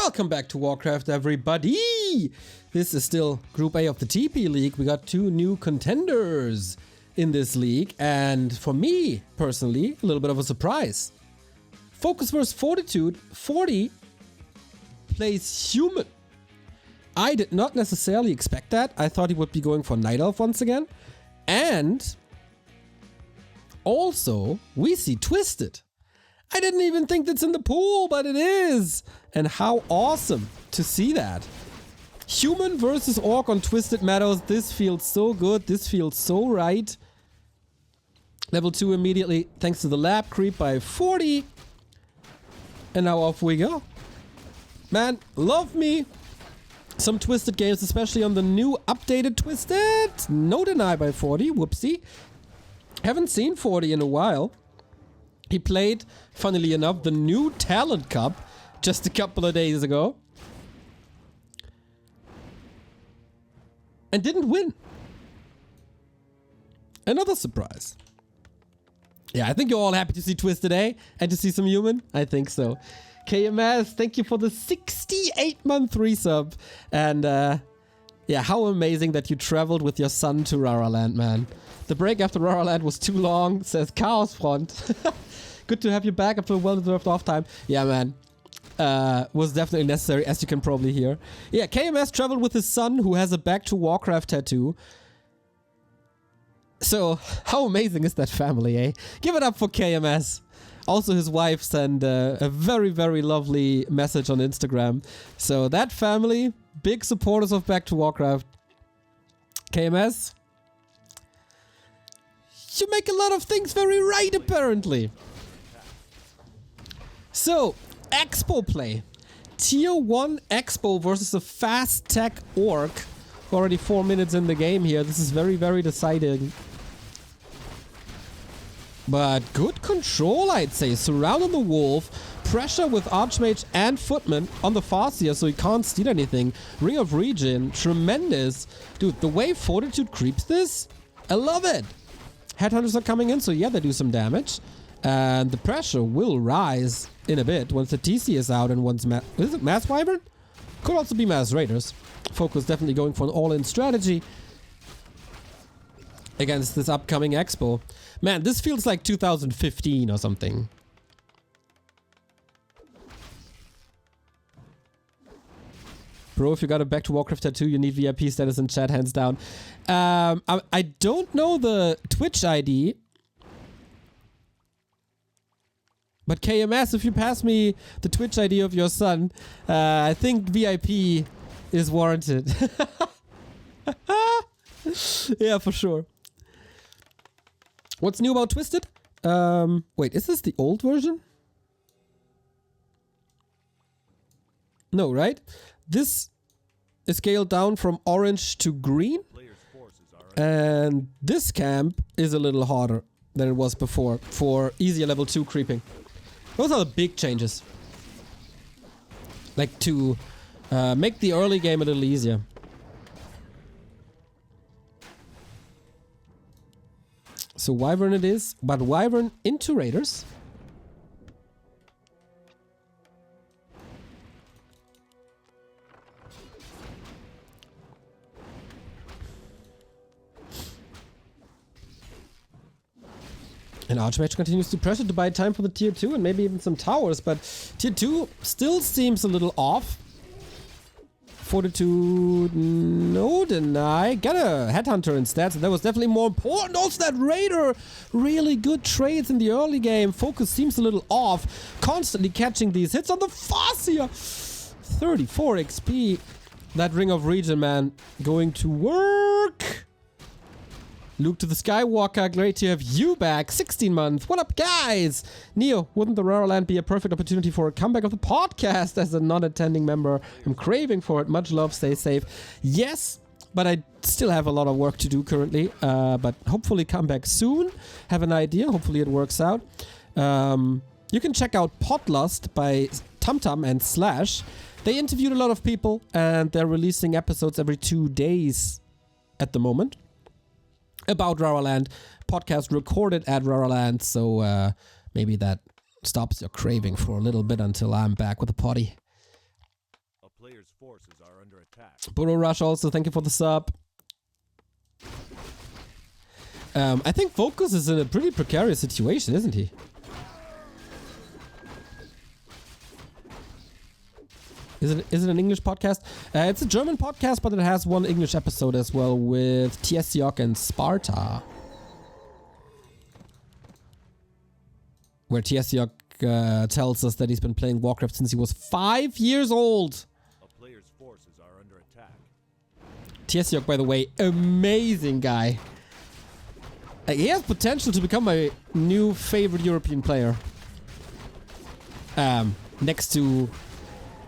Welcome back to Warcraft, everybody! This is still Group A of the TP League. We got two new contenders in this league, and for me, personally, a little bit of a surprise. FoCuS vs Fortitude, 40 plays human. I did not necessarily expect that. I thought he would be going for Night Elf once again. And also, we see Twisted. I didn't even think that's in the pool, but it is. And how awesome to see that. Human versus Orc on Twisted Meadows. This feels so good. This feels so right. Level 2 immediately, thanks to the lab creep by 40. And now off we go. Man, love me some Twisted games, especially on the new updated Twisted. No deny by 40. Whoopsie. Haven't seen 40 in a while. He played, funnily enough, the new Talent Cup just a couple of days ago. And didn't win. Another surprise. Yeah, I think you're all happy to see Twisted, eh? And to see some human? I think so. KMS, thank you for the 68-month resub. And yeah, how amazing that you traveled with your son to Raraland, man. The break after Raraland was too long, says Chaos Front. Good to have you back after a well-deserved off time. Yeah, man. Was definitely necessary, as you can probably hear. Yeah, KMS traveled with his son, who has a Back to Warcraft tattoo. So, how amazing is that family, eh? Give it up for KMS. Also, his wife sent a very, very lovely message on Instagram. So, that family, big supporters of Back to Warcraft. KMS, you make a lot of things very right, apparently. So, Expo play. Tier 1 Expo versus a fast tech Orc. Already 4 minutes in the game here. This is very, very deciding. But good control, I'd say. Surrounding the wolf. Pressure with Archmage and Footman on the Farseer, so he can't steal anything. Ring of Regen. Tremendous. Dude, the way Fortitude creeps this, I love it. Headhunters are coming in, so yeah, they do some damage. And the pressure will rise in a bit once the TC is out and once is it Mass Wyvern? Could also be Mass Raiders. FoCuS definitely going for an all-in strategy against this upcoming Expo. Man, this feels like 2015 or something. Bro, if you got a Back to Warcraft tattoo, you need VIP status in chat, hands down. I don't know the Twitch ID. But KMS, if you pass me the Twitch ID of your son, I think VIP is warranted. Yeah, for sure. What's new about Twisted? Wait, is this the old version? No, right? This is scaled down from orange to green. And this camp is a little harder than it was before for easier level 2 creeping. Those are the big changes. Like to make the early game a little easier. So Wyvern it is, but Wyvern into Raiders. And Archmage continues to pressure to buy time for the tier 2 and maybe even some towers, but tier 2 still seems a little off. Fortitude, no deny. Got a Headhunter instead, so that was definitely more important. Also that Raider, really good trades in the early game. FoCuS seems a little off. Constantly catching these hits on the Farseer. 34 XP. That Ring of Regen, man, going to work. Luke to the Skywalker, great to have you back. 16 months. What up, guys? Neo, wouldn't the Raraland be a perfect opportunity for a comeback of the podcast as a non-attending member? I'm craving for it. Much love, stay safe. Yes, but I still have a lot of work to do currently. But hopefully come back soon. Have an idea. Hopefully it works out. You can check out Podlust by TumTum and Slash. They interviewed a lot of people and they're releasing episodes every 2 days at the moment. About Raraland, podcast recorded at Raraland, so maybe that stops your craving for a little bit until I'm back with the potty. player's forces are under attack. Burrow Rush also, thank you for the sub. I think FoCuS is in a pretty precarious situation, isn't he? Is it an English podcast? It's a German podcast, but it has one English episode as well with TSYOK and Sparta. Where TSYOK tells us that he's been playing Warcraft since he was 5 years old. A player's forces are under attack. TSYOK, by the way, amazing guy. He has potential to become my new favorite European player. Next to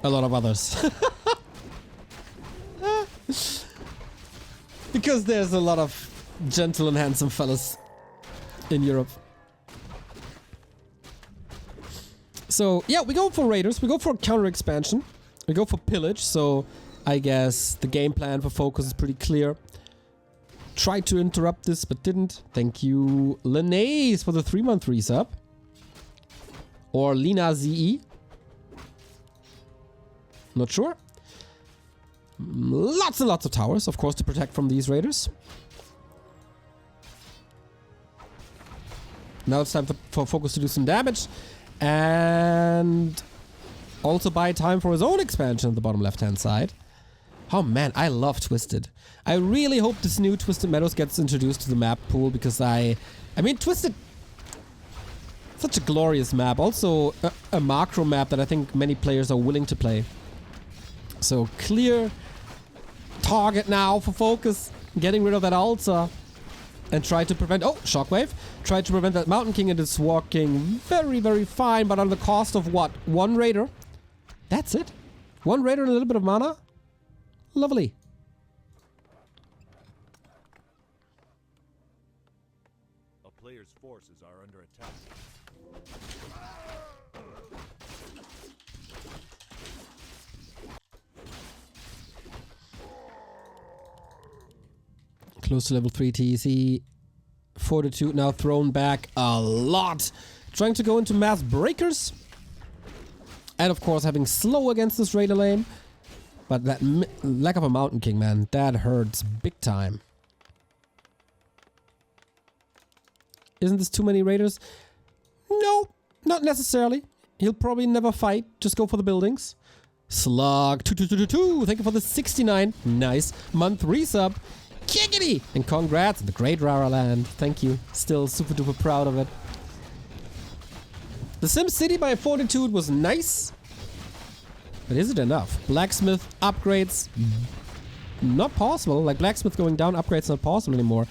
a lot of others. Because there's a lot of gentle and handsome fellas in Europe. So, yeah, we go for raiders. We go for counter expansion. We go for pillage. So, I guess the game plan for FoCuS is pretty clear. Tried to interrupt this, but didn't. Thank you, Linnaeus, for the 3-month resub. Or Lina ZE. Not sure. Lots and lots of towers, of course, to protect from these raiders. Now it's time for FoCuS to do some damage. And also buy time for his own expansion at the bottom left-hand side. Oh man, I love Twisted. I really hope this new Twisted Meadows gets introduced to the map pool, because I mean, Twisted, such a glorious map. Also a macro map that I think many players are willing to play. So clear target now for FoCuS, getting rid of that altar and try to prevent, oh, Shockwave, try to prevent that Mountain King, and it's walking very, very fine, but on the cost of what? One raider. That's it. One raider and a little bit of mana. Lovely. A player's forces are under attack. Close to level 3 TEC. Fortitude now thrown back a lot. Trying to go into mass breakers. And of course having slow against this raider lane. But that lack of a Mountain King, man, that hurts big time. Isn't this too many raiders? No, not necessarily. He'll probably never fight. Just go for the buildings. Slug 2222. Thank you for the 69. Nice month resub. Kickity! And congrats, the great Rara Land. Thank you. Still super duper proud of it. The Sim City by Fortitude was nice. But is it enough? Blacksmith upgrades, not possible. Like Blacksmith going down, upgrades not possible anymore.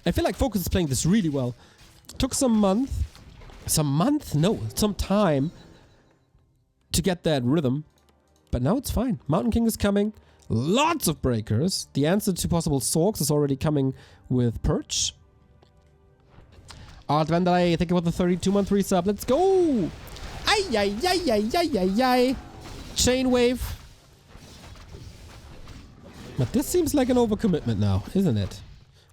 I feel like FoCuS is playing this really well. Took some time to get that rhythm. But now it's fine. Mountain King is coming. Lots of breakers. The answer to possible Sorks is already coming with Perch. Art Vandalay, think about the 32-month resub. Let's go! Ay, ay, ay, ay, ay, ay, ay. Chain wave. But this seems like an overcommitment now, isn't it?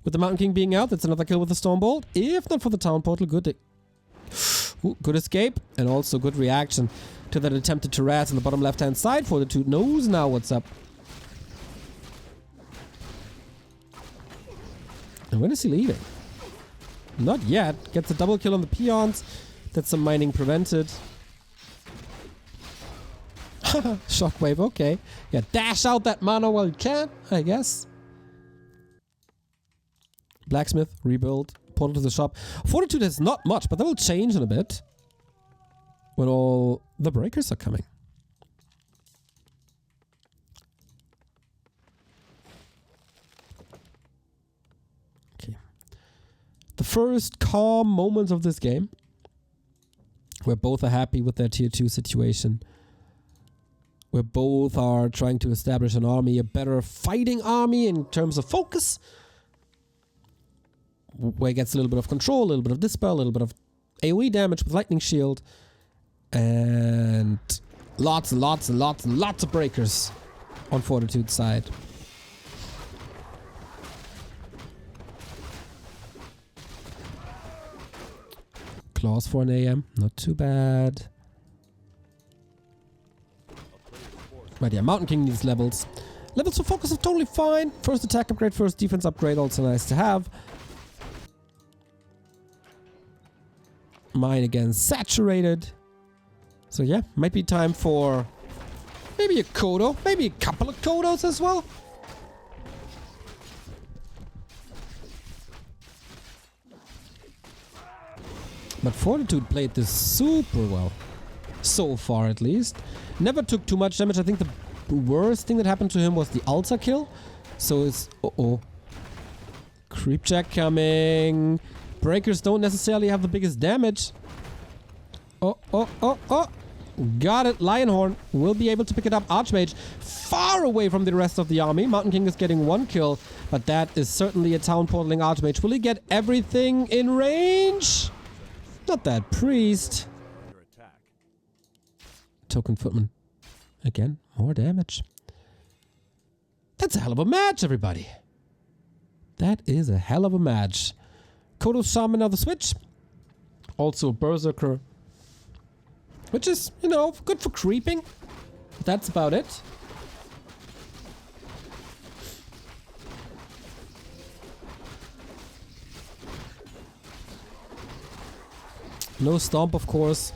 With the Mountain King being out, that's another kill with the Stormbolt. If not for the Town Portal, good. Ooh, good escape. And also good reaction to that attempted Terrace on the bottom left-hand side. Fortitude knows now what's up. And when is he leaving? Not yet. Gets a double kill on the peons. That's some mining prevented. Shockwave, okay. Yeah, dash out that mana while you can, I guess. Blacksmith, rebuild, portal to the shop. Fortitude has not much, but that will change in a bit. When all the breakers are coming. Okay. The first calm moments of this game, where both are happy with their tier 2 situation. Where both are trying to establish an army, a better fighting army in terms of focus. Where it gets a little bit of control, a little bit of dispel, a little bit of AoE damage with Lightning Shield. And lots and lots and lots and lots of breakers on Fortitude's side. Claws for an AM, not too bad. But yeah, Mountain King needs levels. Levels for FoCuS are totally fine. First attack upgrade, first defense upgrade, also nice to have. Mine again saturated. So yeah, might be time for maybe a Kodo, maybe a couple of Kodos as well. But Fortitude played this super well. So far, at least. Never took too much damage. I think the worst thing that happened to him was the Alta kill. So it's... Uh-oh. Creep check coming. Breakers don't necessarily have the biggest damage. Oh. Got it. Lionhorn will be able to pick it up. Archmage far away from the rest of the army. Mountain King is getting 1 kill. But that is certainly a town portaling Archmage. Will he get everything in range? Not that priest. Token footman. Again, more damage. That's a hell of a match, everybody. That is a hell of a match. Kodo Shaman on the switch. Also Berserker. Which is, you know, good for creeping. That's about it. No Stomp, of course.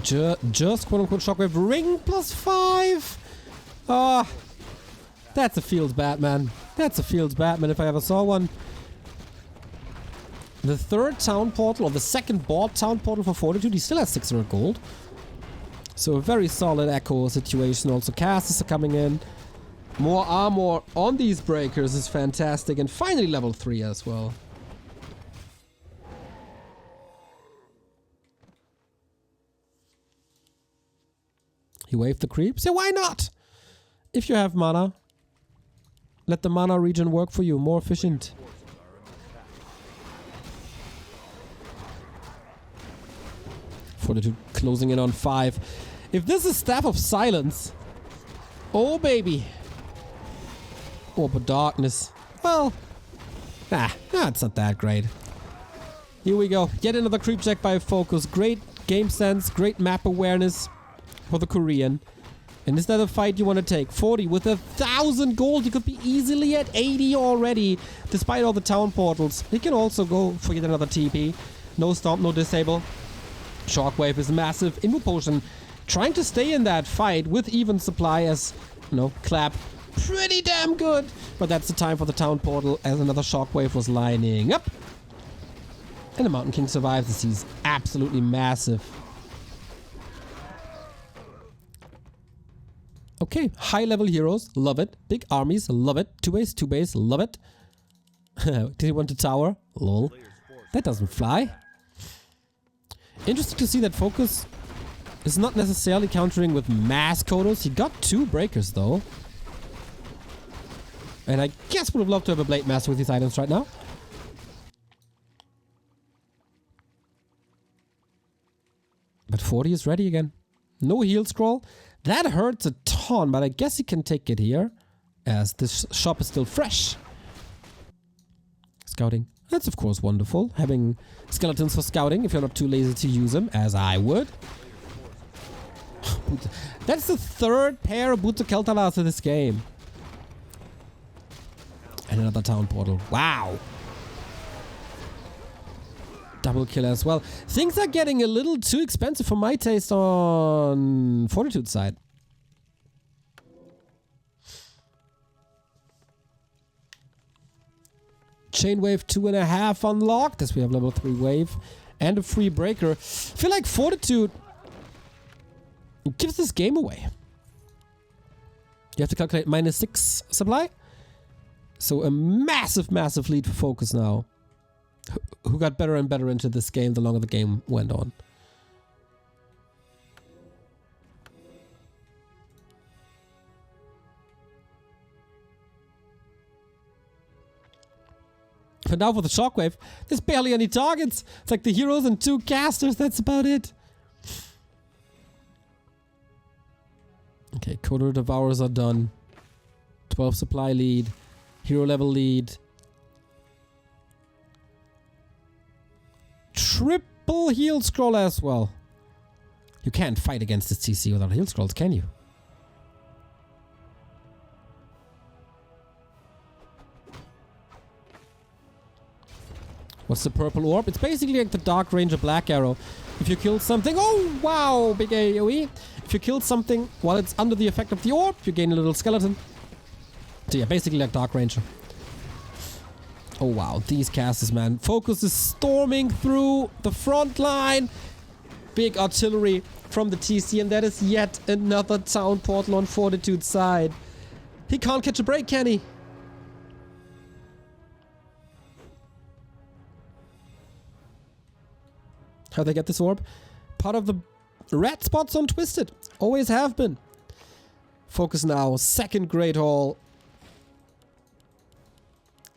Just quote-unquote Shockwave. Ring +5. Ah, that's a field Batman. That's a field Batman if I ever saw one. The third town portal, or the second bought town portal for Fortitude, he still has 600 gold. So a very solid Echo situation. Also casters are coming in. More armor on these breakers is fantastic. And finally level 3 as well. He waved the creeps. Yeah, why not? If you have mana, let the mana regen work for you. More efficient. Fortitude closing in on 5. If this is Staff of Silence, oh baby. Orb of Darkness. Well, it's not that great. Here we go. Yet another creep check by FoCuS. Great game sense, great map awareness for the Korean. And is that a fight you want to take? 40 with 1,000 gold. You could be easily at 80 already, despite all the town portals. He can also go for yet another TP. No Stomp, no Disable. Shockwave is massive. Invo Potion trying to stay in that fight with even supply as, you know, Clap. Pretty damn good. But that's the time for the town portal as another Shockwave was lining up. And the Mountain King survives as he's absolutely massive. Okay, high level heroes, love it. Big armies, love it. 2 base, love it. Did he want to tower? Lol. That doesn't fly. Interesting to see that FoCuS is not necessarily countering with mass Kodos. He got 2 breakers though. And I guess would have loved to have a Blade Master with these items right now. But 40 is ready again. No heal scroll. That hurts a ton, but I guess he can take it here, as this shop is still fresh. Scouting. That's of course wonderful. Having skeletons for scouting, if you're not too lazy to use them, as I would. That's the 3rd pair of Boots of Keltalas in this game. And another town portal. Wow. Double kill as well. Things are getting a little too expensive for my taste on Fortitude's side. Chain wave 2.5 unlocked as we have level 3 wave and a free breaker. I feel like Fortitude gives this game away. You have to calculate -6 supply. So a massive, massive lead for FoCuS now. Who got better and better into this game the longer the game went on. But now for the Shockwave, there's barely any targets. It's like the heroes and 2 casters, that's about it. Okay, Kodo Devourers are done. 12 supply lead. Hero level lead. Triple heal scroll as well. You can't fight against this TC without heal scrolls, can you? What's the purple orb? It's basically like the Dark Ranger Black Arrow. If you kill something... Oh, wow! Big AoE. If you kill something while it's under the effect of the orb, you gain a little skeleton. So yeah, basically like Dark Ranger. Oh, wow. These casters, man. FoCuS is storming through the front line. Big artillery from the TC, and that is yet another town portal on Fortitude's side. He can't catch a break, can he? How'd they get this orb? Part of the red spots on Twisted. Always have been. FoCuS now. Second Great Hall.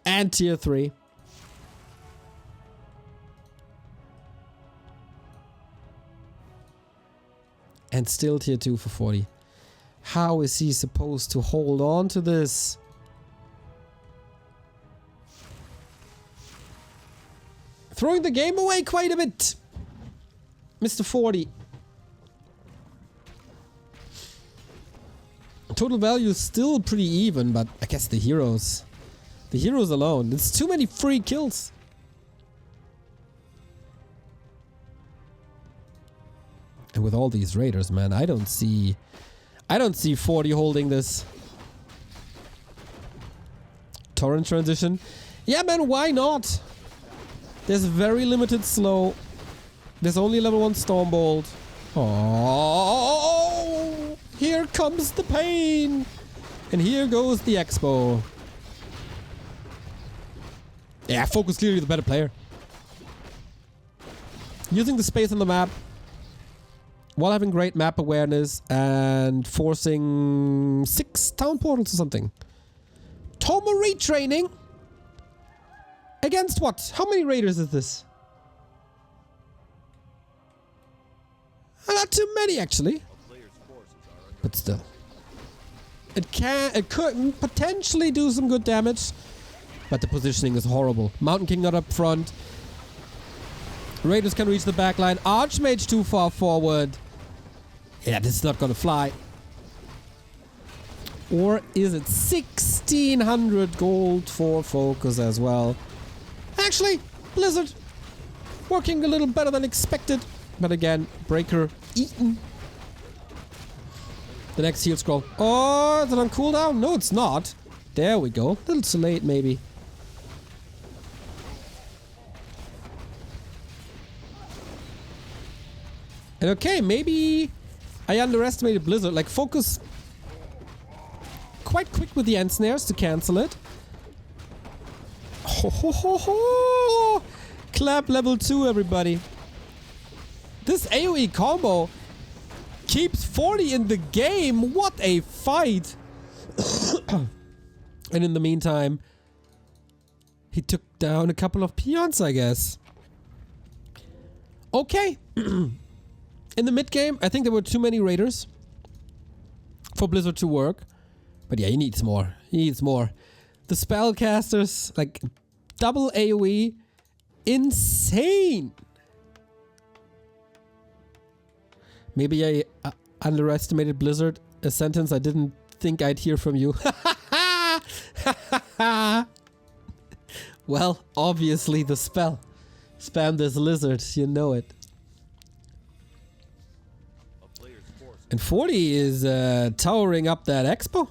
And tier 3. And still tier 2 for 40. How is he supposed to hold on to this? Throwing the game away quite a bit. Mr. 40. Total value is still pretty even, but I guess the heroes. The heroes alone. It's too many free kills. And with all these raiders, man, I don't see 40 holding this. Torrent transition. Yeah, man, why not? There's very limited slow. There's only level 1 Stormbolt. Oh, here comes the pain. And here goes the Expo. Yeah, FoCuS clearly the better player. Using the space on the map while having great map awareness and forcing 6 town portals or something. Tomo retraining? Against what? How many raiders is this? Not too many, actually. But still. It could potentially do some good damage. But the positioning is horrible. Mountain King not up front. Raiders can reach the back line. Archmage too far forward. Yeah, this is not gonna fly. Or is it 1600 gold for FoCuS as well? Actually, Blizzard working a little better than expected. But again, Breaker eaten. The next heal scroll. Oh, is it on cooldown? No, it's not. There we go. A little too late, maybe. And okay, maybe I underestimated Blizzard. Like, FoCuS quite quick with the end snares to cancel it. Ho ho ho ho! Clap level 2, everybody. This AoE combo keeps 40 in the game. What a fight! And in the meantime, he took down a couple of peons, I guess. Okay. In the mid game, I think there were too many raiders for Blizzard to work. But yeah, he needs more. He needs more. The spellcasters, like, double AoE. Insane! Maybe I underestimated Blizzard. A sentence I didn't think I'd hear from you. Well, obviously the spell. Spam this lizard, you know it. And 40 is towering up that expo.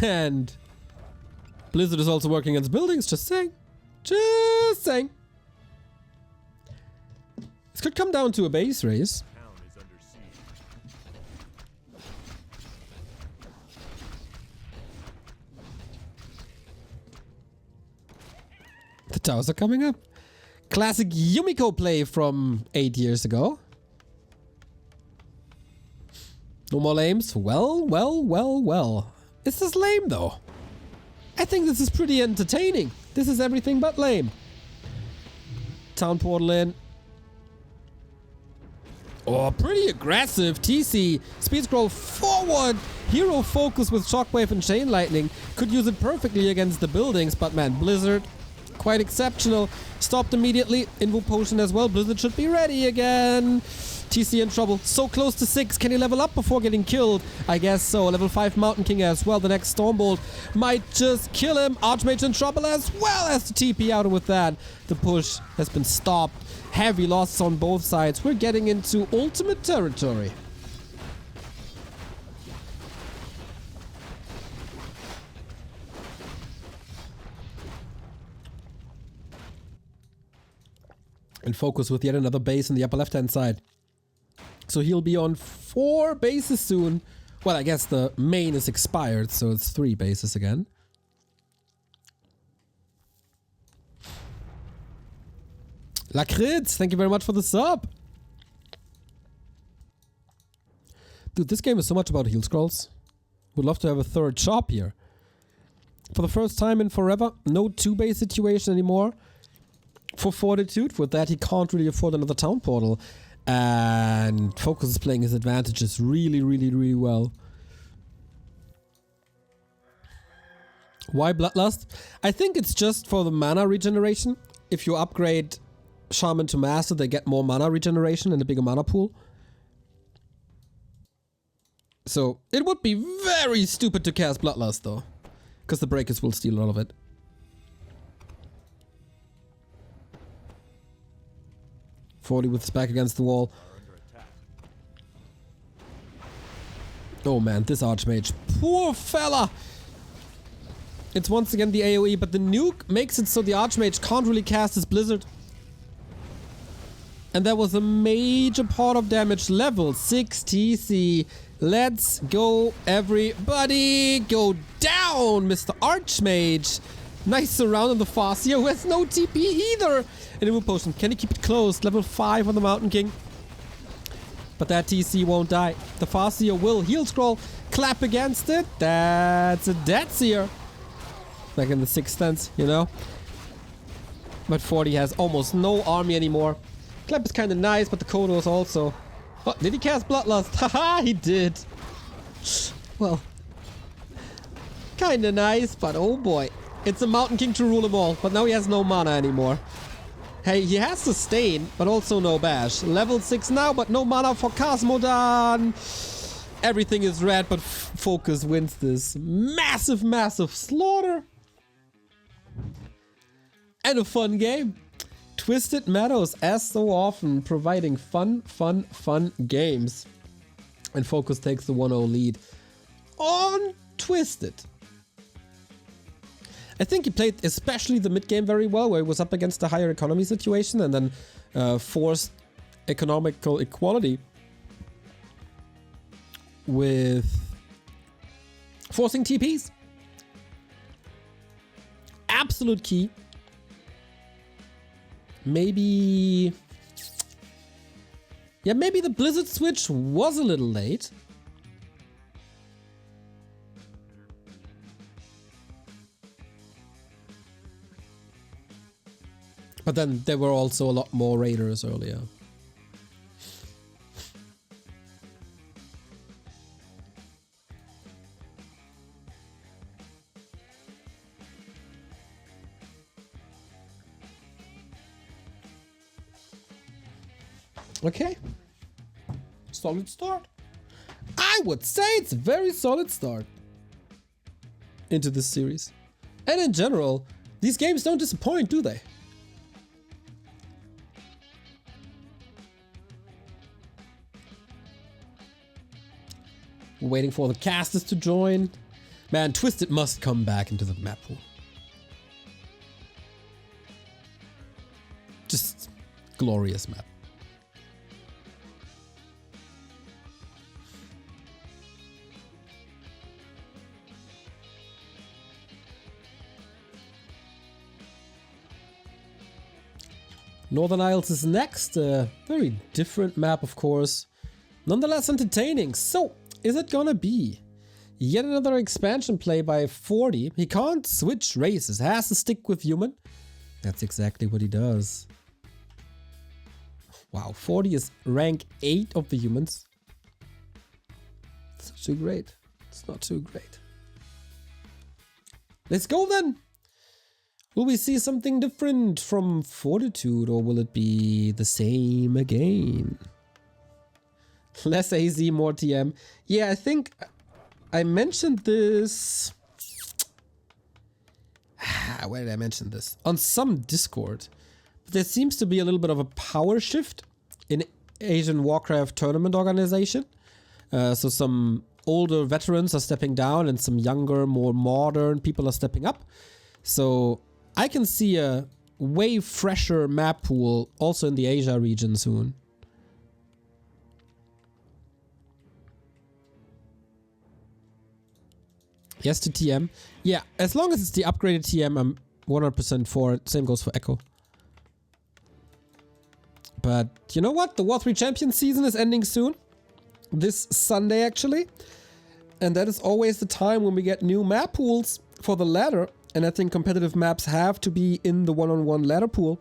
And Blizzard is also working on its buildings, just saying. Just saying. This could come down to a base race. The towers are coming up. Classic Yumiko play from 8 years ago. No more lames? Well, well, well, well. Is this lame though? I think this is pretty entertaining. This is everything but lame. Town portal in. Oh, pretty aggressive. TC. Speed scroll forward. Hero FoCuS with Shockwave and Chain Lightning. Could use it perfectly against the buildings, but man, Blizzard, quite exceptional. Stopped immediately. Invo Potion as well. Blizzard should be ready again. TC in trouble. So close to 6. Can he level up before getting killed? I guess so. Level 5 Mountain King as well. The next Stormbolt might just kill him. Archmage in trouble as well as the TP out. And with that, the push has been stopped. Heavy losses on both sides. We're getting into ultimate territory. And FoCuS with yet another base on the upper left-hand side. So he'll be on 4 bases soon. Well, I guess the main is expired, so it's 3 bases again. Lakritz, thank you very much for the sub. Dude, this game is so much about heal scrolls. Would love to have a third shop here. For the first time in forever, no 2-base situation anymore. For Fortitude, with that he can't really afford another town portal. And FoCuS is playing his advantages really well. Why Bloodlust? I think it's just for the mana regeneration. If you upgrade Shaman to Master, they get more mana regeneration and a bigger mana pool. So it would be very stupid to cast Bloodlust though, because the Breakers will steal a lot of it. Forty with his back against the wall. Oh man, this Archmage. Poor fella! It's once again the AoE, but the nuke makes it so the Archmage can't really cast his Blizzard. And that was a major part of damage. Level 6 TC. Let's go, everybody! Go down, Mr. Archmage! Nice surround on the Farseer, who has no TP either! And a move potion. Can he keep it close? Level 5 on the Mountain King. But that TC won't die. The Farseer will heal scroll. Clap against it. That's a dead seer. Like in the 6th sense, you know? But 40 has almost no army anymore. Clap is kind of nice, but the Kodos also. Oh, did he cast Bloodlust? Haha, he did. Well, kind of nice, but oh boy. It's a Mountain King to rule them all, but now he has no mana anymore. Hey, he has Sustain, but also no Bash. Level 6 now, but no mana for Cosmodan. Everything is red, but FoCuS wins this massive slaughter. And a fun game. Twisted Meadows, as so often, providing fun games. And FoCuS takes the 1-0 lead on Twisted. I think he played especially the mid game very well, where he was up against a higher economy situation and then forced economical equality with forcing TPs. Absolute key. Maybe... yeah, maybe the Blizzard switch was a little late. But then there were also a lot more raiders earlier. Okay. Solid start. I would say it's a very solid start into this series. And in general, these games don't disappoint, do they? Waiting for the casters to join. Man, Twisted must come back into the map pool. Just glorious map. Northern Isles is next. A very different map, of course. Nonetheless entertaining. So, is it gonna be yet another expansion play by 40? He can't switch races, has to stick with human. That's exactly what he does. Wow, 40 is rank 8 of the humans. It's not too great. It's not too great. Let's go then! Will we see something different from Fortitude, or will it be the same again? Less AZ, more TM. Yeah, I think I mentioned this. Where did I mention this? On some Discord. There seems to be a little bit of a power shift in Asian Warcraft tournament organization. So some older veterans are stepping down and some younger, more modern people are stepping up. So I can see a way fresher map pool also in the Asia region soon. Yes to TM. Yeah, as long as it's the upgraded TM, I'm 100% for it. Same goes for Echo. But you know what? The War 3 Champions season is ending soon. This Sunday, actually. And that is always the time when we get new map pools for the ladder. And I think competitive maps have to be in the one-on-one ladder pool.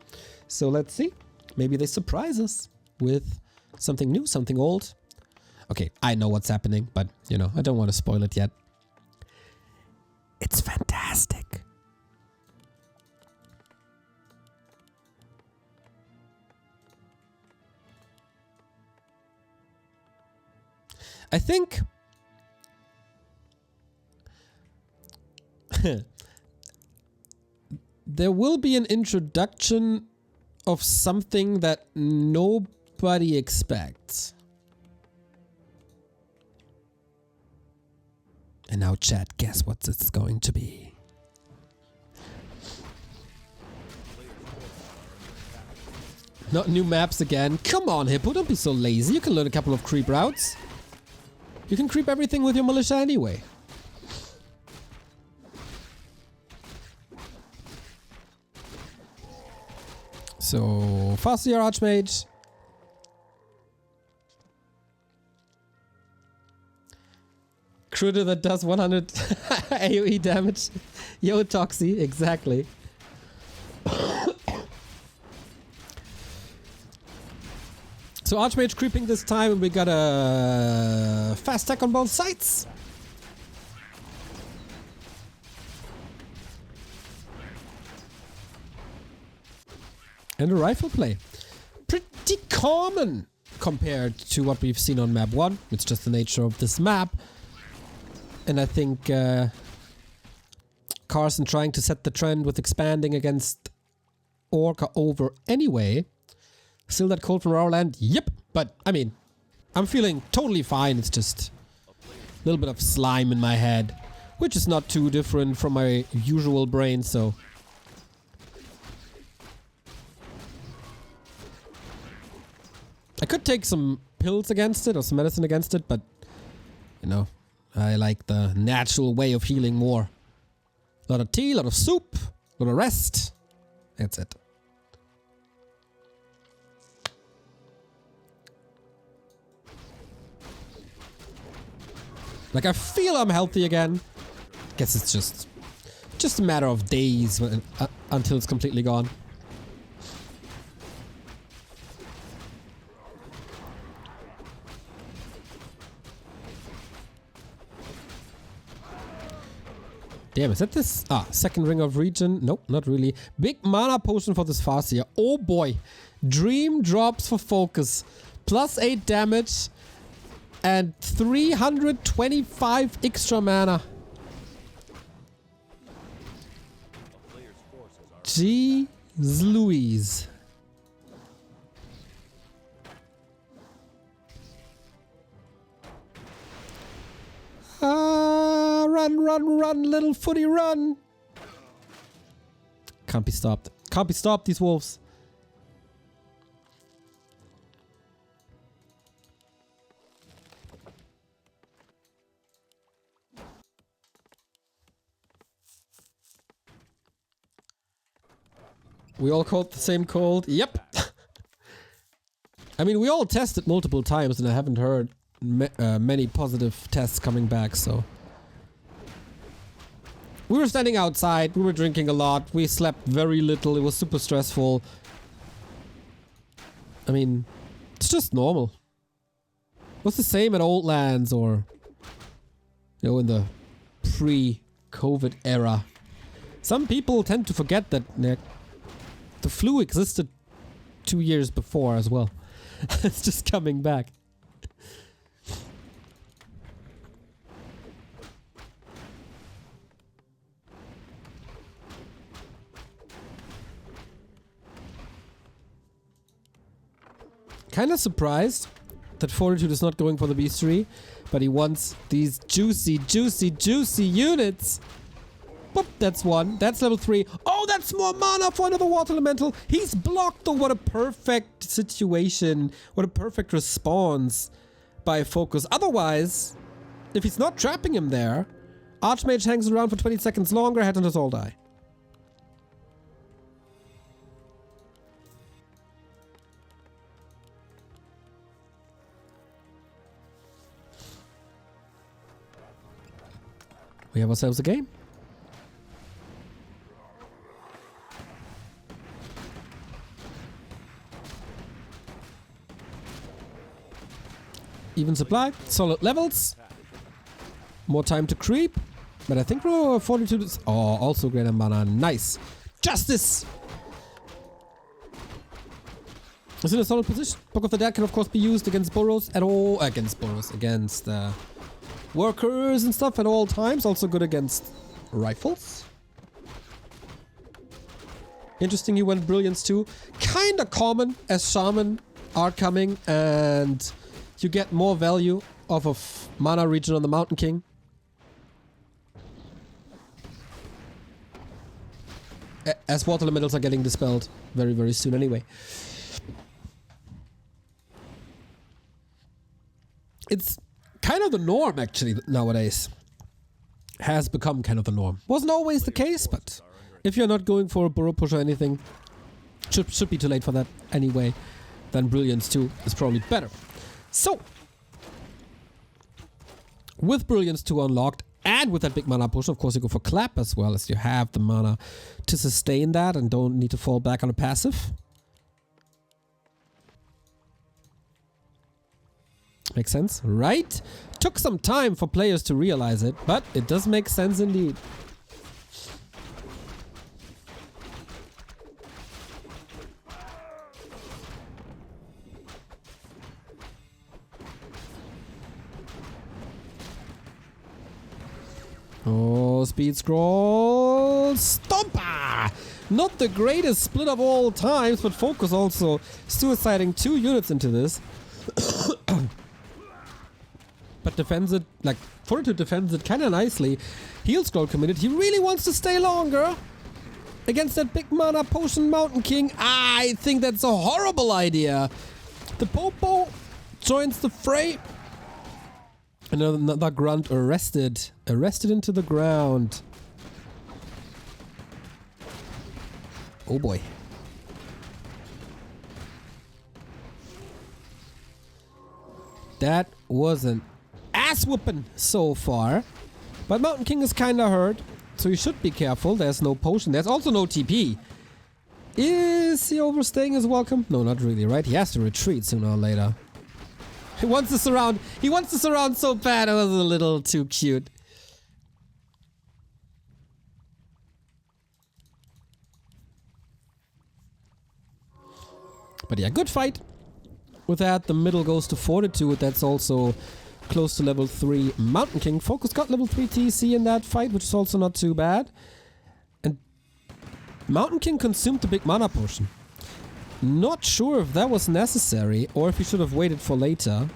So let's see. Maybe they surprise us with something new, something old. Okay, I know what's happening, but, you know, I don't want to spoil it yet. It's fantastic. I think there will be an introduction of something that nobody expects. And now chat, guess what it's going to be. Not new maps again. Come on, Hippo, don't be so lazy. You can learn a couple of creep routes. You can creep everything with your militia anyway. So, FoCuS Archmage. Critter that does 100 AoE damage. Yo, Toxie, exactly. So Archmage creeping this time, and we got a fast attack on both sides. And a rifle play. Pretty common compared to what we've seen on map 1. It's just the nature of this map. And I think Carson trying to set the trend with expanding against Orca over anyway. Still that cold from our land? Yep. But, I mean, I'm feeling totally fine. It's just a little bit of slime in my head, which is not too different from my usual brain, so... I could take some pills against it or some medicine against it, but, you know, I like the natural way of healing more. A lot of tea, a lot of soup, a lot of rest. That's it. Like, I feel I'm healthy again. Guess it's just a matter of days when, until it's completely gone. Damn, is that this? Ah, second ring of region. Nope, not really. Big mana potion for this FoCuS. Oh boy. Dream drops for FoCuS. Plus 8 damage. And 325 extra mana. Jeez Louise. Run, run, run, little footy, run. Can't be stopped. Can't be stopped, these wolves. We all caught the same cold. Yep. I mean, we all tested multiple times and I haven't heard many positive tests coming back, so... We were standing outside, we were drinking a lot, we slept very little, it was super stressful. I mean, it's just normal. It was the same at Old Lands or... You know, in the pre-COVID era. Some people tend to forget that the flu existed 2 years before as well. It's just coming back. Kind of surprised that Fortitude is not going for the Beast 3, but he wants these juicy, juicy, juicy units. Boop, that's one. That's level 3. Oh, that's more mana for another water elemental. He's blocked. Oh, what a perfect situation. What a perfect response by FoCuS. Otherwise, if he's not trapping him there, Archmage hangs around for 20 seconds longer, Headhunters all die. We have ourselves a game. Even supply, solid levels, more time to creep, but I think Fortitude is also greater mana. Nice. Justice! Is in a solid position. Book of the Dead can of course be used against burrows at all, against workers and stuff at all times. Also good against rifles. Interesting, he went Brilliance too. Kinda common as Shaman are coming and you get more value off of mana regen on the Mountain King. As water elementals are getting dispelled very, very soon anyway. It's kind of the norm actually nowadays. Has become kind of the norm. Wasn't always the case, but if you're not going for a burrow push or anything, should be too late for that anyway, then Brilliance 2 is probably better. So, with Brilliance 2 unlocked, and with that big mana push, of course you go for Clap as well, as you have the mana to sustain that and don't need to fall back on a passive. Makes sense, right? Took some time for players to realize it, but it does make sense indeed. Oh, speed scroll. Stompa! Not the greatest split of all times, but FoCuS also suiciding 2 units into this. But defends it, like, Fortitude defends it kind of nicely. Heal scroll committed. He really wants to stay longer against that big mana potion Mountain King. I think that's a horrible idea. The Popo joins the fray. Another grunt arrested. Arrested into the ground. Oh boy. That was an ass whooping so far. But Mountain King is kinda hurt, so you should be careful. There's no potion. There's also no TP. Is he overstaying his welcome? No, not really, right? He has to retreat sooner or later. He wants to surround. He wants to surround so bad. It was a little too cute. But yeah, good fight. With that, the middle goes to Fortitude. That's also close to level 3 Mountain King. FoCuS got level 3 TC in that fight, which is also not too bad. And Mountain King consumed the big mana potion. Not sure if that was necessary or if he should have waited for later.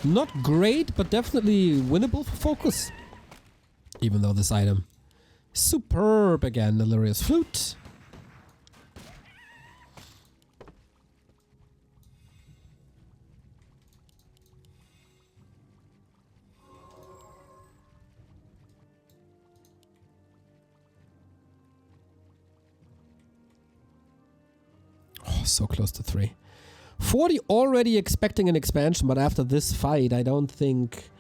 Not great, but definitely winnable for FoCuS. Even though this item is superb again, Delirious Flute. So close to 3. 40 already expecting an expansion, but after this fight, I don't think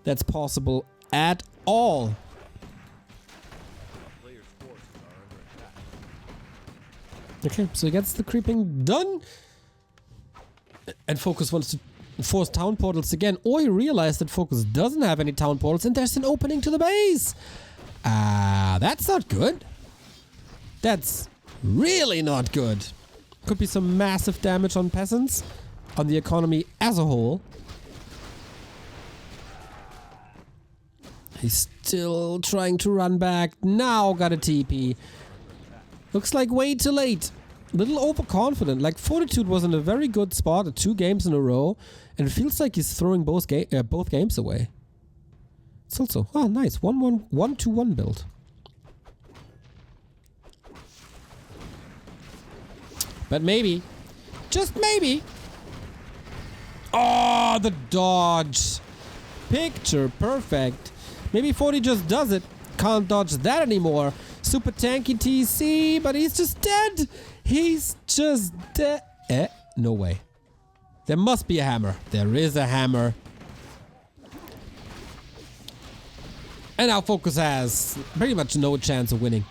that's possible at all. Okay, so he gets the creeping done. And FoCuS wants to force town portals again. Or he realized that FoCuS doesn't have any town portals and there's an opening to the base. That's not good. That's really not good. Could be some massive damage on peasants, on the economy as a whole. He's still trying to run back. Now got a TP. Looks like way too late. Little overconfident. Like Fortitude was in a very good spot at 2 games in a row, and it feels like he's throwing both games away. It's also nice 1-1 build. But maybe, just maybe. Oh, the dodge. Picture perfect. Maybe 40 just does it. Can't dodge that anymore. Super tanky TC, but he's just dead. He's just dead. No way. There must be a hammer. There is a hammer. And now FoCuS has pretty much no chance of winning.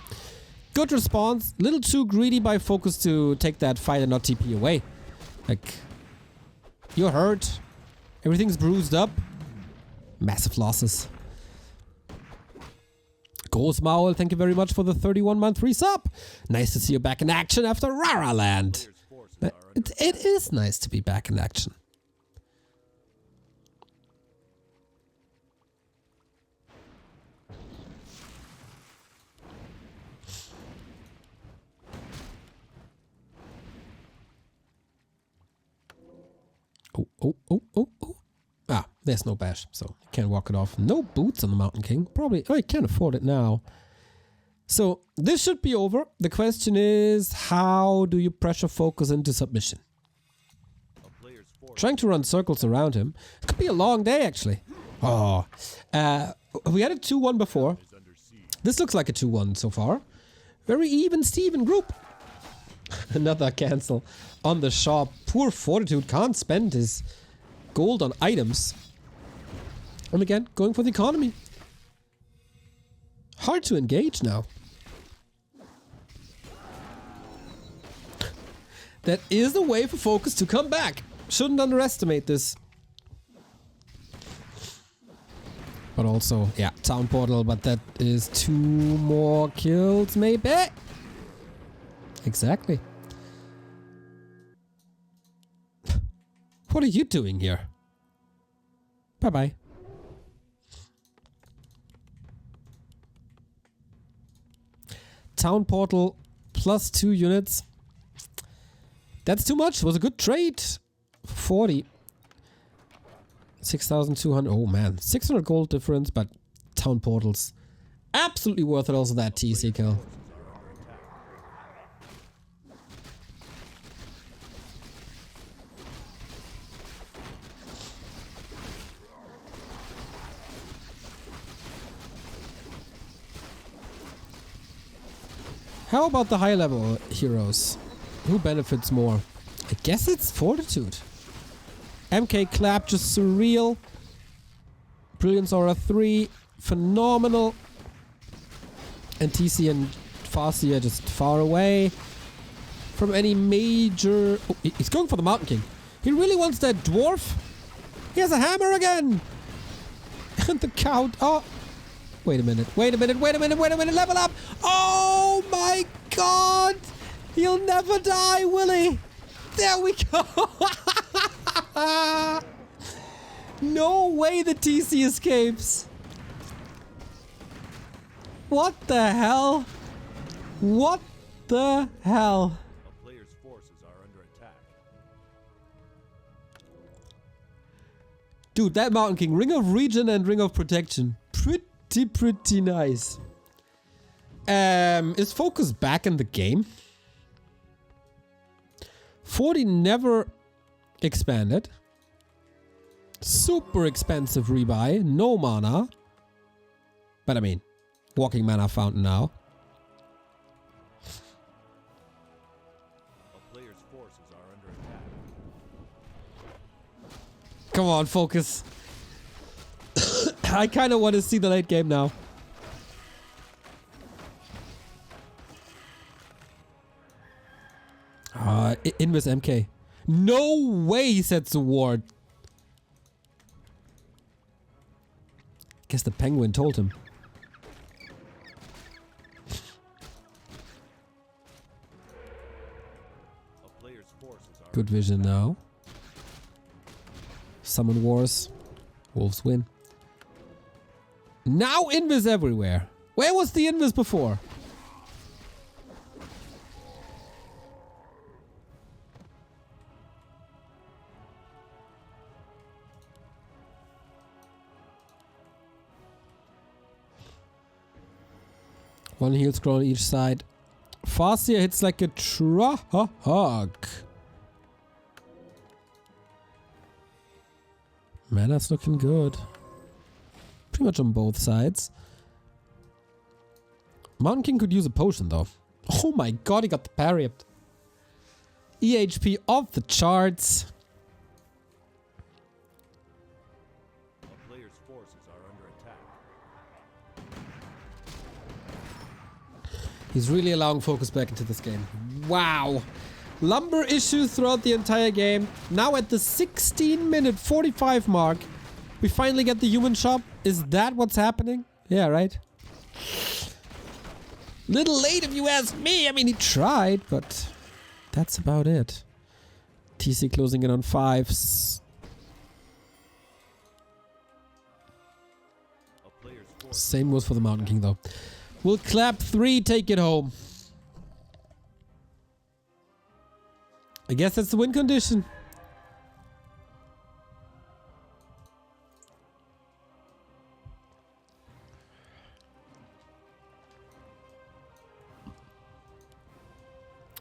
Good response. Little too greedy by FoCuS to take that fight and not TP away. Like, you're hurt. Everything's bruised up. Massive losses. Goalsmaul, thank you very much for the 31-month resub. Nice to see you back in action after Rara Land. It is nice to be back in action. Oh. Ah, there's no bash, so you can't walk it off. No boots on the Mountain King. Probably, I can't afford it now. So, this should be over. The question is, how do you pressure FoCuS into submission? Trying to run circles around him. It could be a long day, actually. Oh. We had a 2-1 before. This looks like a 2-1 so far. Very even Steven group. Another cancel on the shop. Poor Fortitude can't spend his gold on items. And again, going for the economy. Hard to engage now. That is the way for FoCuS to come back. Shouldn't underestimate this. But also, yeah, town portal, but that is 2 more kills, maybe. Exactly. What are you doing here? Bye-bye. Town portal plus 2 units. That's too much. It was a good trade. 40. 6,200. Oh man. 600 gold difference, but town portals. Absolutely worth it also, that TC kill. How about the high level heroes? Who benefits more? I guess it's Fortitude. MK Clap, just surreal. Brilliance Aura 3, phenomenal. And TC and Farseer just far away from any major... Oh, he's going for the Mountain King. He really wants that dwarf. He has a hammer again. And the count... Oh. Wait a minute. Level up. Oh my god. He'll never die, will he? There we go. No way the TC escapes. What the hell? What the hell? A player's forces are under attack. Dude, that Mountain King. Ring of Regen and Ring of Protection. Pretty nice. Is FoCuS back in the game? 40 never expanded. Super expensive rebuy. No mana. But I mean, walking mana fountain now. A player's forces are under attack. Come on, FoCuS. I kind of want to see the late game now. Invis MK. No way he sets a ward. Guess the penguin told him. A player's forces are Good vision now. Summon wars. Wolves win. Now Invis everywhere. Where was the Invis before? One heal scroll on each side. FoCuS hits like a truck. Man, that's looking good. Pretty much on both sides. Mountain King could use a potion though. Oh my god, he got the parry up. EHP off the charts. A player's forces are under attack. He's really allowing FoCuS back into this game. Wow. Lumber issues throughout the entire game. Now at the 16-minute 45 mark, we finally get the human shop. Is that what's happening? Yeah, right? Little late if you ask me. I mean, he tried, but that's about it. TC closing in on 5s. Same goes for the Mountain King, though. We'll clap 3, take it home. I guess that's the win condition.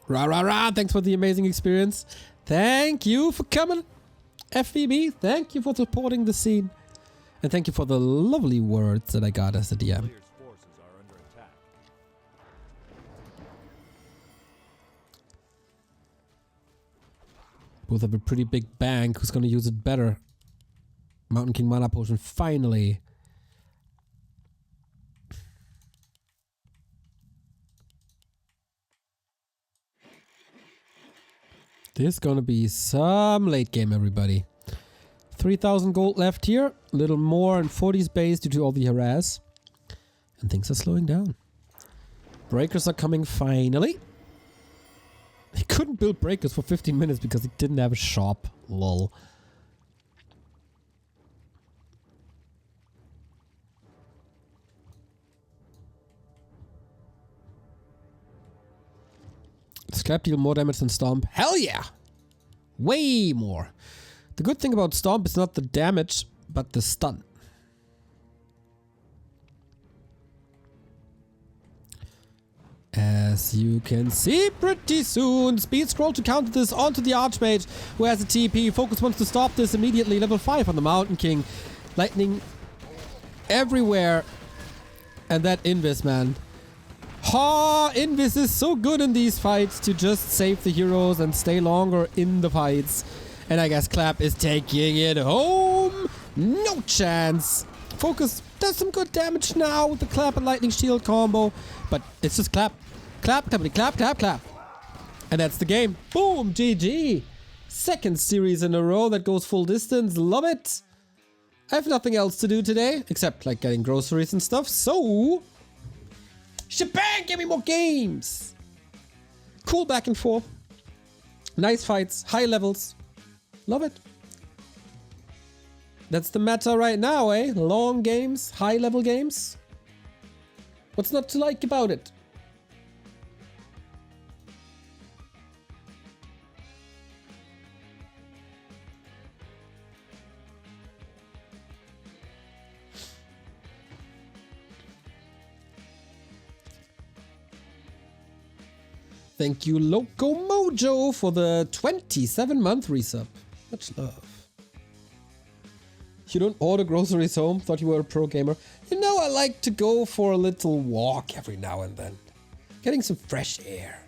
Rah, rah, rah. Thanks for the amazing experience. Thank you for coming. FVB, thank you for supporting the scene. And thank you for the lovely words that I got as a DM. Both have a pretty big bank. Who's going to use it better? Mountain King mana potion, finally. This is going to be some late game, everybody. 3,000 gold left here. A little more and 40's base due to all the harass. And things are slowing down. Breakers are coming finally. He couldn't build breakers for 15 minutes because he didn't have a shop. Lol. Scrap deal more damage than Stomp. Hell yeah! Way more. The good thing about Stomp is not the damage, but the stun. As you can see, pretty soon, speed scroll to counter this onto the Archmage, who has a TP. FoCuS wants to stop this immediately. Level 5 on the Mountain King. Lightning everywhere. And that Invis, man. Ha! Invis is so good in these fights to just save the heroes and stay longer in the fights. And I guess Clap is taking it home. No chance. FoCuS does some good damage now with the Clap and Lightning Shield combo. But it's just Clap. Clap, clap, clap, clap, clap. And that's the game. Boom! GG. Second series in a row that goes full distance. Love it. I have nothing else to do today. Except like getting groceries and stuff. So... shebang! Give me more games! Cool back and forth. Nice fights. High levels. Love it. That's the meta right now, eh? Long games. High level games. What's not to like about it? Thank you, Loco Mojo, for the 27-month resub. Much love. You don't order groceries home? Thought you were a pro gamer. You know, I like to go for a little walk every now and then. Getting some fresh air.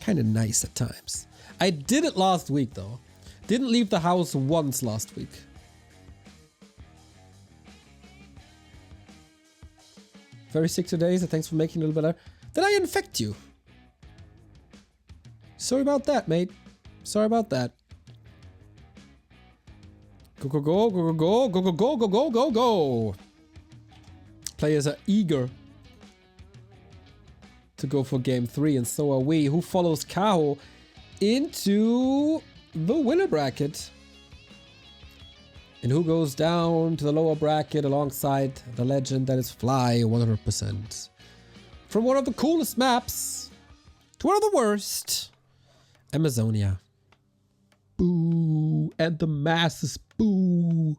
Kind of nice at times. I did it last week, though. Didn't leave the house once last week. Very sick today, so thanks for making it a little better. Did I infect you? Sorry about that, mate. Sorry about that. Go, go, go, go, go, go, go, go, go, go, go, go. Players are eager to go for game 3, and so are we. Who follows Kaho into the winner bracket? And who goes down to the lower bracket alongside the legend that is Fly 100%? From one of the coolest maps to one of the worst. Amazonia. Boo. And the masses. Boo.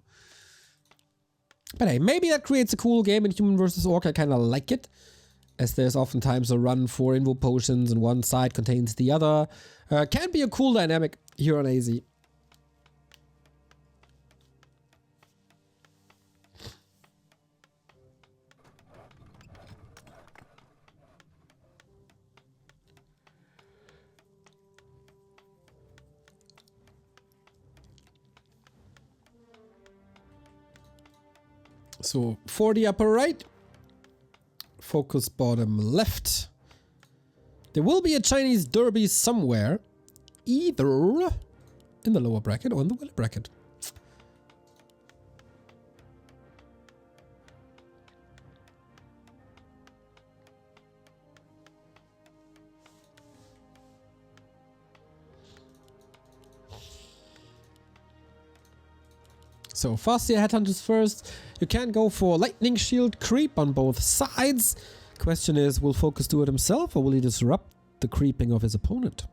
But hey, maybe that creates a cool game in Human vs. Orc. I kind of like it. as there's oftentimes a run for invo potions and one side contains the other. Can be a cool dynamic here on AZ. So 40 upper right, FoCuS bottom left. There will be a Chinese derby somewhere, either in the lower bracket or in the middle bracket. So Farseer Headhunters first. You can go for Lightning Shield creep on both sides. Question is, will FoCuS do it himself or will he disrupt the creeping of his opponent?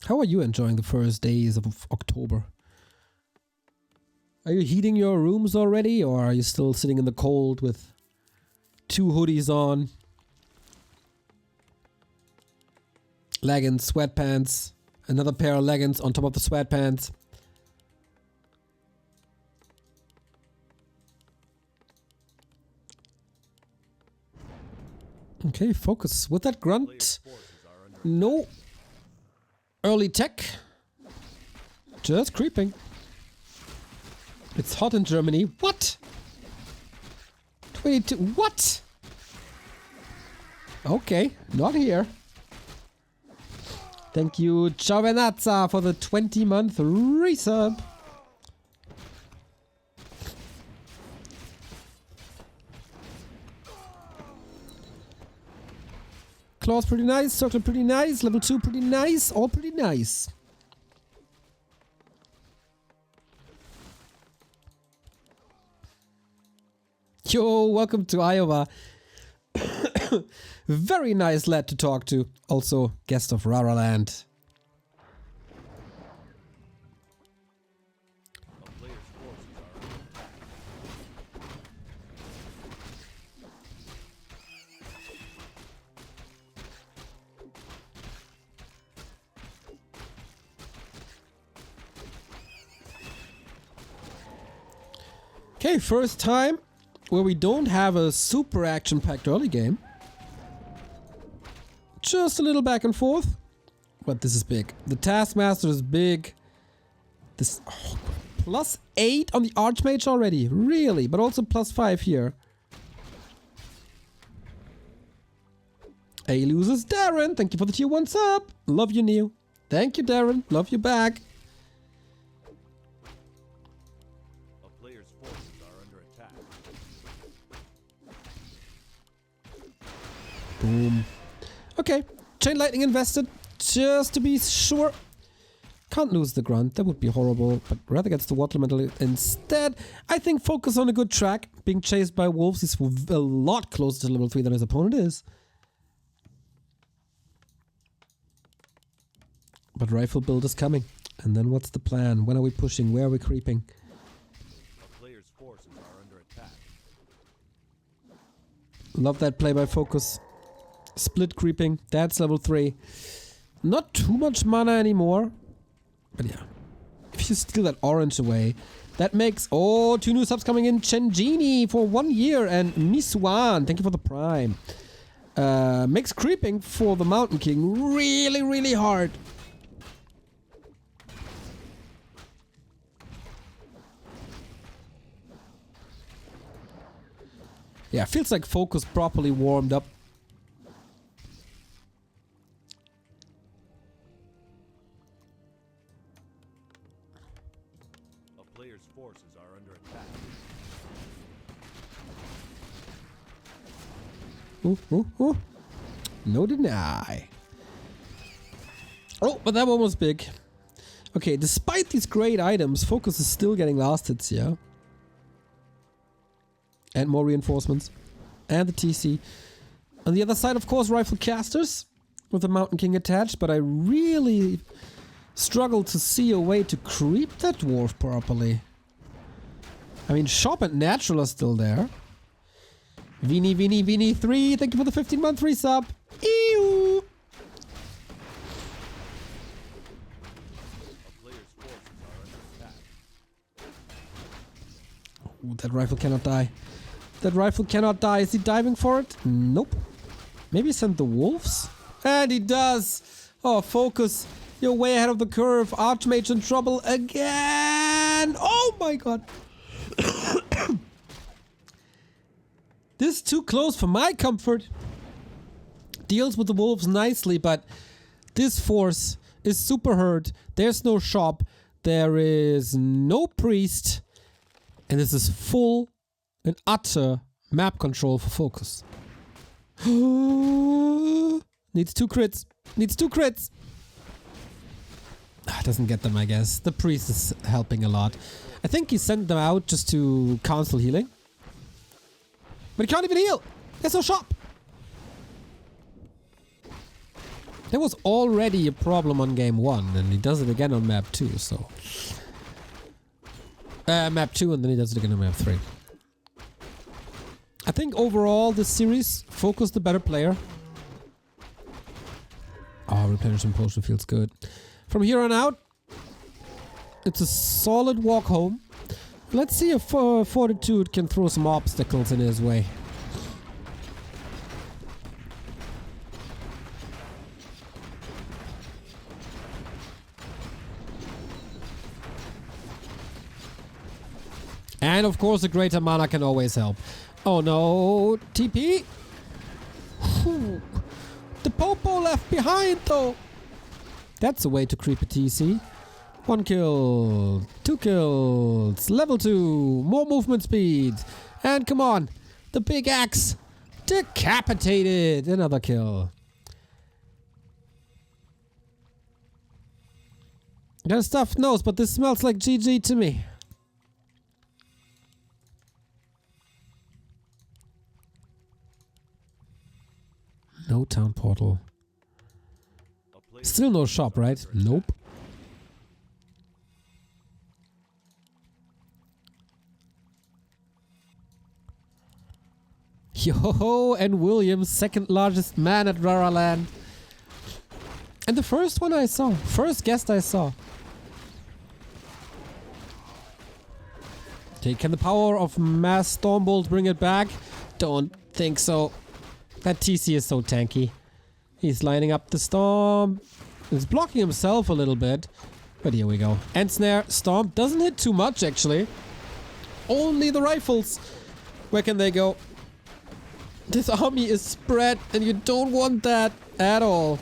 How are you enjoying the first days of October? Are you heating your rooms already, or are you still sitting in the cold with 2 hoodies on? Leggings, sweatpants, another pair of leggings on top of the sweatpants. Okay, FoCuS with that grunt. No early tech. Just creeping. It's hot in Germany. What? 22. What? Okay, not here. Thank you, Chovenazza, for the 20-month resub. Claw's pretty nice. Circle pretty nice. Level 2 pretty nice. All pretty nice. Yo, welcome to Iowa. Very nice lad to talk to. Also, guest of Raraland. Okay, first time where we don't have a super action-packed early game. Just a little back and forth. But this is big. The Taskmaster is big. This +8 on the Archmage already. Really? But also +5 here. A loses Darren. Thank you for the tier 1 sub. Love you, Neo. Thank you, Darren. Love you back. Boom. Okay, Chain Lightning invested, just to be sure. Can't lose the grunt, that would be horrible, but rather gets the Water Elemental instead. I think FoCuS on a good track. Being chased by wolves, he's a lot closer to level 3 than his opponent is. But rifle build is coming. And then what's the plan? When are we pushing? Where are we creeping? The player's forces are under attack. Love that play by FoCuS. Split creeping, that's level 3. Not too much mana anymore. But yeah. If you steal that orange away, that makes... Oh, 2 new subs coming in. Chengini for 1 year and Miswan, thank you for the prime. Makes creeping for the Mountain King really, really hard. Yeah, feels like FoCuS properly warmed up. Forces are under attack. Ooh. No deny. Oh, but that one was big. Okay, despite these great items, FoCuS is still getting last hits here. And more reinforcements. And the TC. On the other side, of course, rifle casters with the Mountain King attached, but I really struggle to see a way to creep that dwarf properly. I mean, shop and natural are still there. Vini 3, thank you for the 15-month resub. Ew! Ooh, that rifle cannot die. That rifle cannot die. Is he diving for it? Nope. Maybe send the wolves? And he does! Oh, FoCuS. You're way ahead of the curve. Archmage in trouble again! Oh my god! This is too close for my comfort. Deals with the wolves nicely, but this force is super hurt. There's no shop. There is no priest. And this is full and utter map control for FoCuS. Needs 2 crits. Needs 2 crits. Doesn't get them, I guess. The priest is helping a lot. I think he sent them out just to cancel healing. But he can't even heal. There's no shop. There was already a problem on game 1, and he does it again on map 2, so... map 2, and then he does it again on map 3. I think overall this series, FoCuS the better player. Oh, replenishment potion feels good. From here on out, it's a solid walk home. Let's see if Fortitude can throw some obstacles in his way. And of course, the greater mana can always help. Oh no, TP? Whew. The Popo left behind though. That's a way to creep a TC. 1 kill, 2 kills, level 2, more movement speed. And come on, the big axe. Decapitated, another kill. Got a stuffed nose, but this smells like GG to me. No town portal. Still no shop, right? Nope. Yo, and Williams, second largest man at Raraland. And the first one I saw. First guest I saw. Okay, can the power of Mass Stormbolt bring it back? Don't think so. That TC is so tanky. He's lining up the storm. He's blocking himself a little bit. But here we go. End snare. Storm doesn't hit too much, actually. Only the rifles. Where can they go? This army is spread, and you don't want that at all.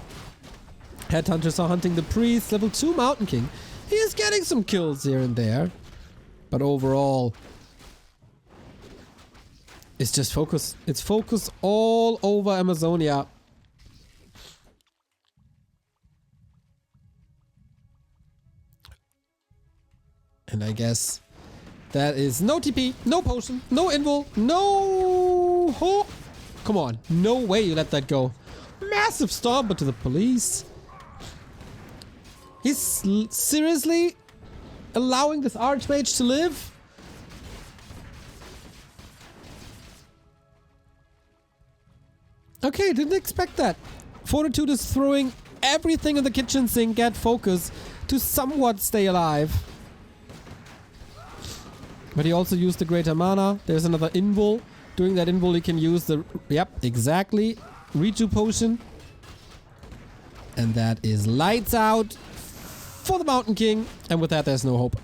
Headhunters are hunting the priest. Level 2 Mountain King. He is getting some kills here and there. But overall... it's just FoCuS. It's FoCuS all over Amazonia. And I guess that is no TP, no potion, no invul, no... Oh, come on. No way you let that go. Massive storm, but to the police. He's seriously allowing this Archmage to live? Okay, didn't expect that. Fortitude is throwing everything in the kitchen sink at FoCuS to somewhat stay alive. But he also used the greater mana. There's another invul. During that invul he can use the... Yep, exactly. Reju potion. And that is lights out for the Mountain King. And with that there's no hope.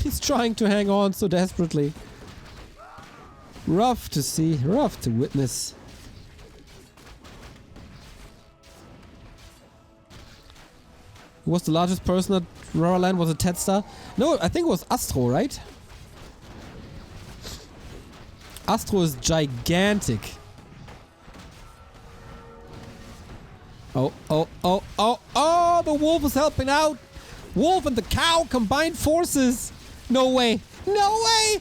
He's trying to hang on so desperately. Rough to see, rough to witness. Who was the largest person at Raraland? Was it Tedstar? No, I think it was Astro, right? Astro is gigantic. Oh, oh, oh, oh, oh! The wolf is helping out! Wolf and the cow combined forces! No way! No way!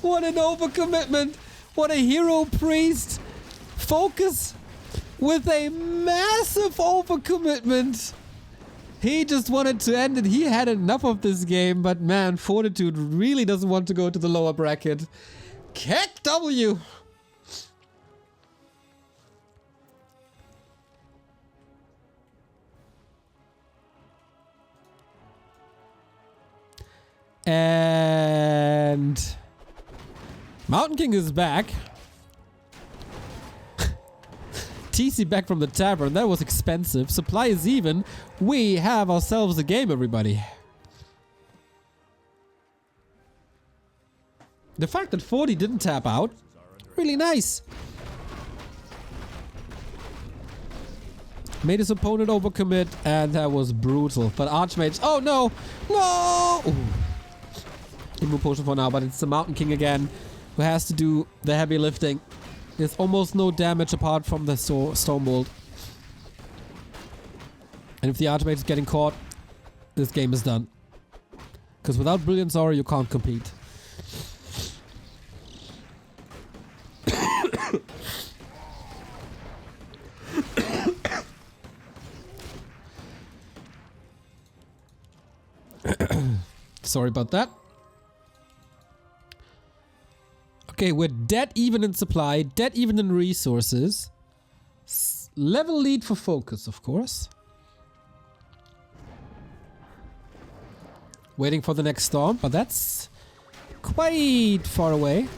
What an overcommitment. What a hero priest. FoCuS with a massive overcommitment. He just wanted to end it. He had enough of this game, but man, Fortitude really doesn't want to go to the lower bracket. Kick W. And Mountain King is back. TC back from the tavern. That was expensive. Supply is even. We have ourselves a game, everybody. The fact that 40 didn't tap out, really nice. Made his opponent overcommit, and that was brutal. But Archmage, oh no! No! Ooh. Immo potion for now, but it's the Mountain King again who has to do the heavy lifting. There's almost no damage apart from the Stormbolt. And if the Archmage is getting caught, this game is done. Because without Brilliant Aura, you can't compete. Sorry about that. Okay, we're dead even in supply, dead even in resources. Level lead for FoCuS, of course. Waiting for the next storm, but that's quite far away.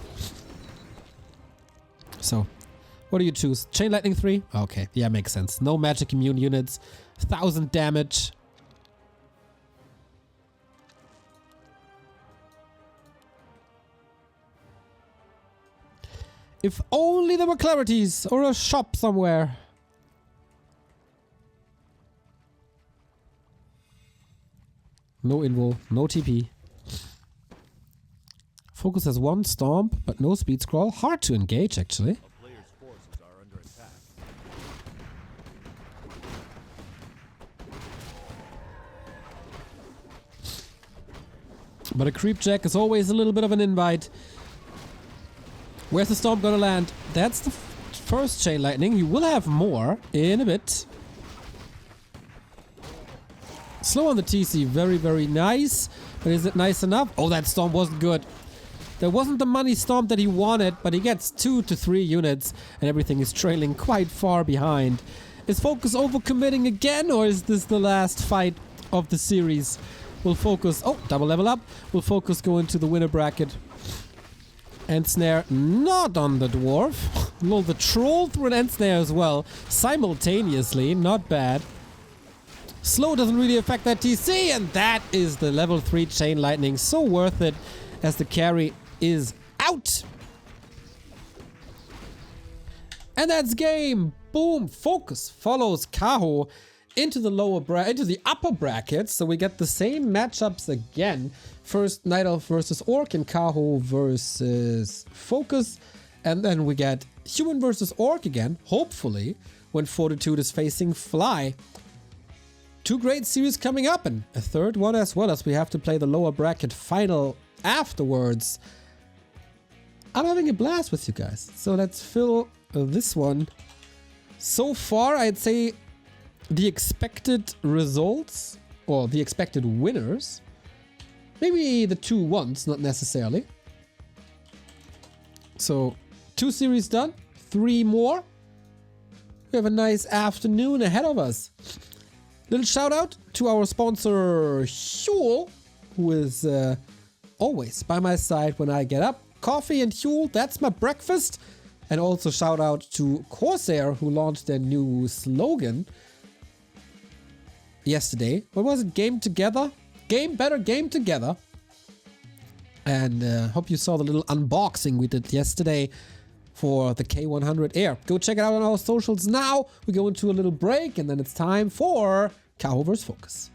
So, what do you choose? Chain Lightning 3? Okay, yeah, makes sense. No magic immune units. 1000 damage. If only there were clarities or a shop somewhere. No invo, no TP. FoCuS has one stomp, but no speed scroll. Hard to engage, actually. A player's forces are under attack. But a creep jack is always a little bit of an invite. Where's the storm gonna land? That's the first Chain Lightning. You will have more in a bit. Slow on the TC. Very, very nice. But is it nice enough? Oh, that storm wasn't good. There wasn't the money storm that he wanted, but he gets 2 to 3 units and everything is trailing quite far behind. Is FoCuS overcommitting again, or is this the last fight of the series? Will FoCuS... Oh, double level up. Will FoCuS go into the winner bracket? End snare not on the dwarf. Lol, the troll through an end snare as well. Simultaneously, not bad. Slow doesn't really affect that TC, and that is the level 3 Chain Lightning. So worth it as the carry is out. And that's game. Boom. FoCuS follows Kaho into the upper brackets, so we get the same matchups again. First Night Elf versus Orc and Kaho versus FoCuS, and then we get Human versus Orc again, hopefully, when Fortitude is facing Fly. 2 great series coming up, and a third one as well, as we have to play the lower bracket final afterwards. I'm having a blast with you guys, so let's fill this one. So far, I'd say the expected results, or the expected winners, maybe the 2 ones, not necessarily. So, 2 series done, 3 more. We have a nice afternoon ahead of us. Little shout out to our sponsor, Huel, who is always by my side when I get up. Coffee and Huel, that's my breakfast. And also shout out to CORSAIR, who launched their new slogan yesterday. What was it? Game together? Game better, game together. And hope you saw the little unboxing we did yesterday for the K100 Air. Go check it out on our socials now. We go into a little break and then it's time for Kaho vs FoCuS.